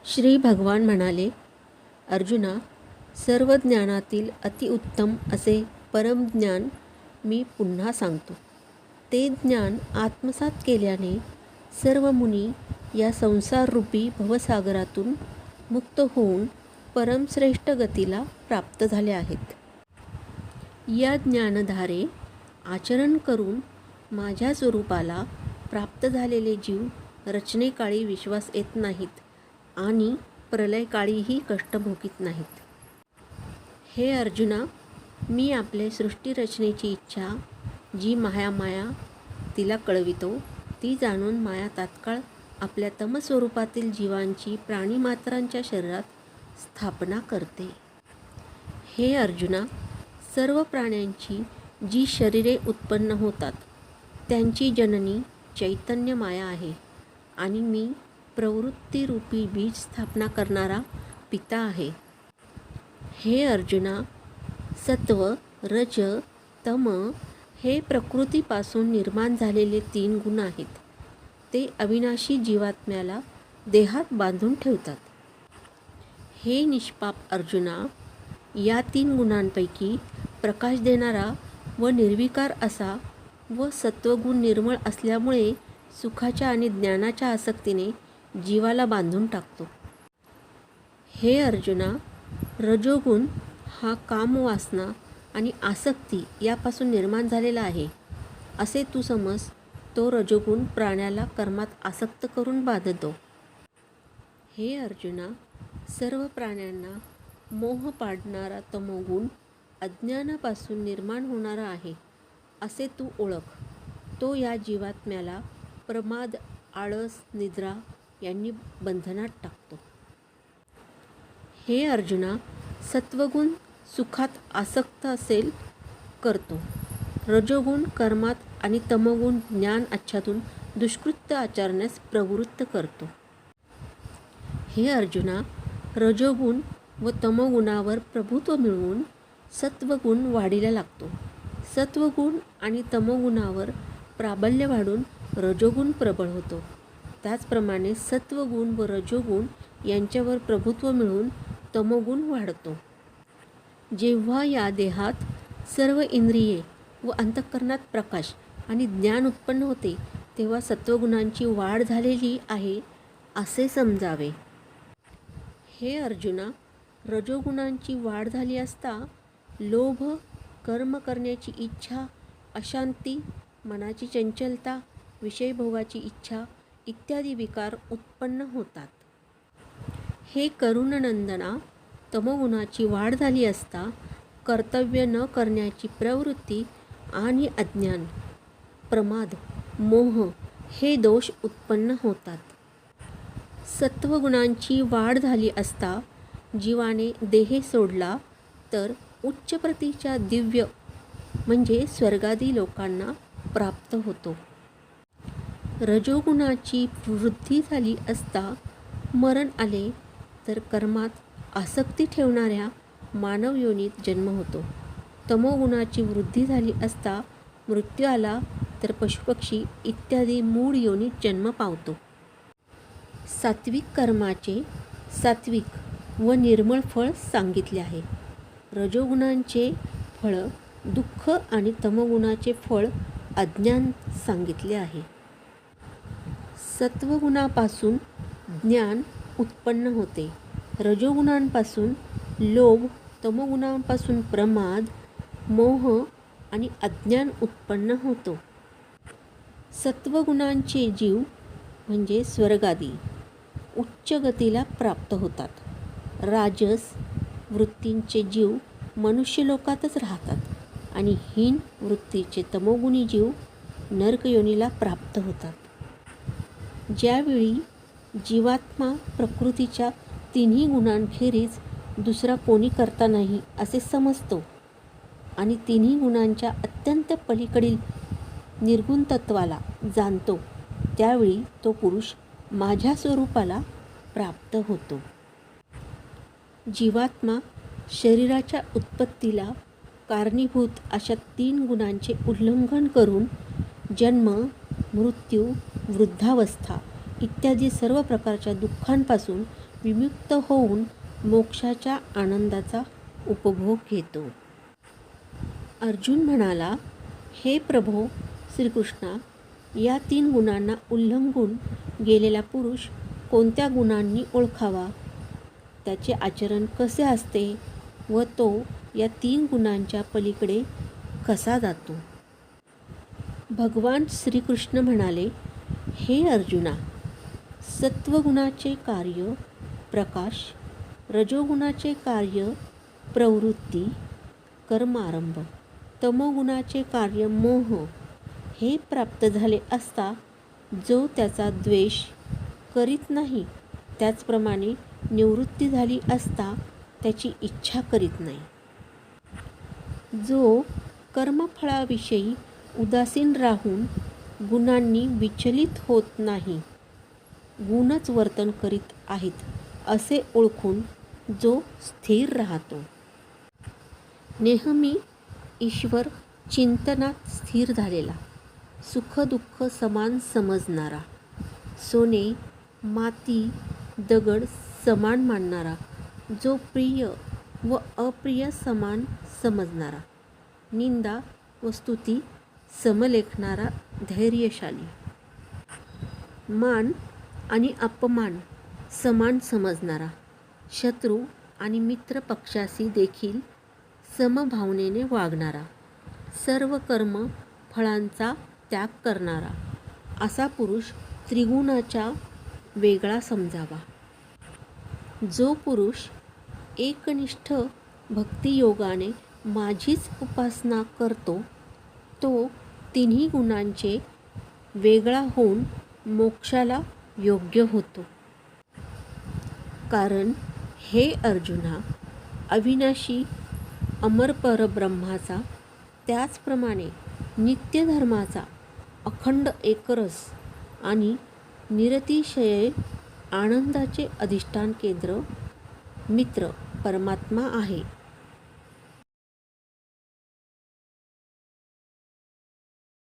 श्री भगवान म्हणाले, अर्जुना, सर्व ज्ञानातील अतिउत्तम असे परमज्ञान मी पुन्हा सांगतो. ते ज्ञान आत्मसात केल्याने सर्व मुनी या संसाररूपी भवसागरातून मुक्त होऊन परमश्रेष्ठ गतीला प्राप्त झाले आहेत. या ज्ञानधारे आचरण करून माझ्या स्वरूपाला प्राप्त झालेले जीव रचनेकाळी विश्वास येत नाहीत आणि प्रलयकाळीही कष्ट भोगीत नाहीत. हे अर्जुना, मी आपले सृष्टीरचनेची इच्छा जी माया तिला कळवितो, ती जाणून माया तात्काळ आपल्या तमस्वरूपातील जीवांची प्राणीमात्रांच्या शरीरात स्थापना करते. हे अर्जुना, सर्व प्राण्यांची जी शरीरे उत्पन्न होतात त्यांची जननी चैतन्य माया आहे आणि मी प्रवृत्तीरूपी बीज स्थापना करणारा पिता आहे. हे अर्जुना, सत्व, रज, तम हे प्रकृतीपासून निर्माण झालेले 3 गुण आहेत. ते अविनाशी जीवात्म्याला देहात बांधून ठेवतात. हे निष्पाप अर्जुना, या 3 गुणांपैकी प्रकाश देणारा व निर्विकार असा व सत्वगुण निर्मळ असल्यामुळे सुखाच्या आणि ज्ञानाच्या आसक्तीने जीवाला बांधून टाकतो. हे अर्जुना, रजोगुण हा कामवासना आणि आसक्ती यापासून निर्माण झालेला आहे असे तू समज. तो रजोगुण प्राण्याला कर्मात आसक्त करून बांधतो. हे अर्जुना, सर्व प्राण्यांना मोह पाडणारा तमोगुण अज्ञानापासून निर्माण होणारा आहे असे तू ओळख. तो या जीवात्म्याला प्रमाद, आळस, निद्रा यांनी बंधनात टाकतो. हे अर्जुना, सत्वगुण सुखात आसक्त असेल करतो. रजोगुण कर्मात आणि तमोगुण ज्ञान आच्छादून दुष्कृत्य आचरण्यास प्रवृत्त करतो. हे अर्जुना, रजोगुण व तमोगुणावर प्रभुत्व मिळवून सत्वगुण वाढीला लागतो. सत्वगुण आणि तमोगुणावर प्राबल्य वाढून रजोगुण प्रबळ होतो. त्याचप्रमाणे सत्वगुण व रजोगुण यांच्यावर प्रभुत्व मिळवून तमोगुण वाढतो. जेव्हा या देहात सर्व इंद्रिये व अंतःकरणात प्रकाश आणि ज्ञान उत्पन्न होते, तेव्हा सत्वगुणांची वाढ झालेली आहे असे समजावे. हे अर्जुना, रजोगुणांची वाढ झाली असता लोभ, कर्म करण्याची इच्छा, अशांती, मनाची चंचलता, विषयभोगाची इच्छा इत्यादी विकार उत्पन्न होतात. हे करुणनंदना, तमोगुणाची वाढ झाली असता कर्तव्य न करण्याची प्रवृत्ती आणि अज्ञान, प्रमाद, मोह हे दोष उत्पन्न होतात. सत्वगुणांची वाढ झाली असता जीवाने देह सोडला तर उच्च प्रतीच्या दिव्य म्हणजे स्वर्गादी लोकांना प्राप्त होतो. रजोगुणाची वृद्धी झाली असता मरण आले तर कर्मात आसक्ती ठेवणाऱ्या मानव योनीत जन्म होतो. तमोगुणाची वृद्धी झाली असता मृत्यू आला तर पशुपक्षी इत्यादी मूळ योनीत जन्म पावतो. सात्विक कर्माचे सात्विक व निर्मळ फळ सांगितले आहे. रजोगुणांचे फळ दुःख आणि तमोगुणाचे फळ अज्ञान सांगितले आहे. सत्वगुणापासून ज्ञान उत्पन्न होते. रजोगुणांपासून लोभ, तमोगुणांपासून प्रमाद, मोह आणि अज्ञान उत्पन्न होतो. सत्वगुणांचे जीव म्हणजे स्वर्गादी उच्च गतीला प्राप्त होतात. राजस वृत्तींचे जीव मनुष्यलोकातच राहतात आणि हीन वृत्तीचे तमोगुणी जीव नरकयोनीला प्राप्त होतात. ज्यावेळी जीवात्मा प्रकृतीच्या 3 गुणांखेरीज दुसरा कोणी करता नाही असे समजतो आणि 3 गुणांच्या अत्यंत पलीकडील निर्गुण तत्वाला जाणतो, त्यावेळी तो पुरुष माझ्या स्वरूपाला प्राप्त होतो. जीवात्मा शरीराच्या उत्पत्तीला कारणीभूत अशा 3 गुणांचे उल्लंघन करून जन्म, मृत्यू, वृद्धावस्था इत्यादी सर्व प्रकारच्या दुःखांपासून विमुक्त होऊन मोक्षाच्या आनंदाचा उपभोग घेतो. अर्जुन म्हणाला, हे प्रभो श्रीकृष्णा, या 3 गुणांना उल्लंघून गेलेला पुरुष कोणत्या गुणांनी ओळखावा, त्याचे आचरण कसे असते व तो या 3 गुणांच्या पलीकडे कसा जातो. भगवान श्रीकृष्ण म्हणाले, हे अर्जुना, सत्वगुणाचे कार्य प्रकाश, रजोगुणाचे कार्य प्रवृत्ती कर्मारंभ, तमोगुणाचे कार्य मोह हे प्राप्त झाले असता जो त्याचा द्वेष करीत नाही, त्याचप्रमाणे निवृत्ती झाली असता त्याची इच्छा करीत नाही. जो कर्मफळाविषयी उदासीन राहून गुणांनी विचलित होत नाही, गुणच वर्तन करीत आहेत असे ओळखून जो स्थिर राहतो. नेहमी ईश्वर चिंतनात स्थिर झालेला, सुखदुःख समान समजणारा, सोने माती दगड समान मानणारा, जो प्रिय व अप्रिय समान समजणारा, निंदा व स्तुती समलेखणारा धैर्यशाली, मान आणि अपमान समान समजणारा, शत्रू आणि मित्र पक्षाशी देखील समभावनेने वागणारा, सर्व कर्म फळांचा त्याग करणारा, असा पुरुष त्रिगुणाच्या वेगळा समजावा. जो पुरुष एकनिष्ठ भक्तियोगाने माझीच उपासना करतो, तो तिन्ही गुणांचे वेगळा होऊन मोक्षाला योग्य होतो. कारण हे अर्जुना, अविनाशी अमर परब्रह्माचा, त्याचप्रमाणे नित्यधर्माचा अखंड एकरस आणि निरतिशय आनंदाचे अधिष्ठान केंद्र मित्र परमात्मा आहे.